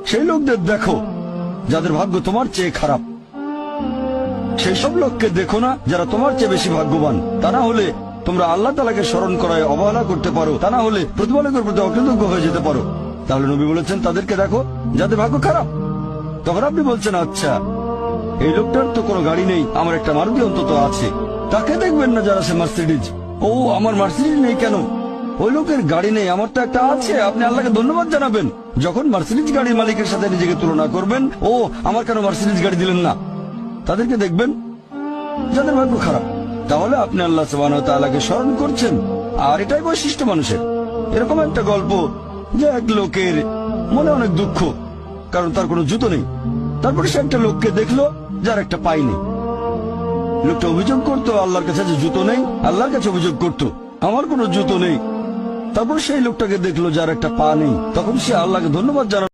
সেই লোকদের দেখো যাদের ভাগ্য তোমার চেয়ে খারাপ। সেই সব লোককে দেখো না যারা তোমার চেয়ে বেশি ভাগ্যবান। তা না হলে তোমরা আল্লাহ তাআলাকে স্মরণ করায় অবহেলা করতে পারো, তা না হলে প্রতিপালকের প্রতি অকৃতজ্ঞ হয়ে যেতে পারো। তাহলে নবী বলেছেন তাদেরকে দেখো যাদের ভাগ্য খারাপ। তখন আপনি বলছেন আচ্ছা এই লোকটার তো কোনো গাড়ি নেই, আমার একটা মারুতি অন্তত আছে। তাকে দেখবেন না যারা সে মার্সিডিজ। ও আমার মার্সিডিজ নেই কেন? ওই লোকের গাড়ি নেই, আমার তো একটা আছে। আপনি আল্লাহকে ধন্যবাদ জানাবেন। যখন মার্সিডিজ গাড়ির মালিকের সাথে নিজেকে তুলনা করবেন, ও আমার কেন মার্সিডিজ গাড়ি দিলেন না, তাদেরকে দেখবেন যাদের ভাগ্য খারাপ। তাহলে আপনি আল্লাহ সুবহানাহু ওয়া তাআলাকে স্মরণ করছেন। আর এটাই বৈশিষ্ট্য মানুষের। এরকম একটা গল্প যে এক লোকের মনে অনেক দুঃখ, কারণ তার কোনো জুতো নেই। তারপরে সে একটা লোককে দেখলো যার একটা পাই নেই। লোকটা অভিযোগ করতো আল্লাহর কাছে যে জুতো নেই, আল্লাহর কাছে অভিযোগ করতো আমার কোনো জুতো নেই। তারপর সেই লোকটাকে দেখলো যার একটা পা নেই। তখন সে আল্লাহকে ধন্যবাদ জানালো।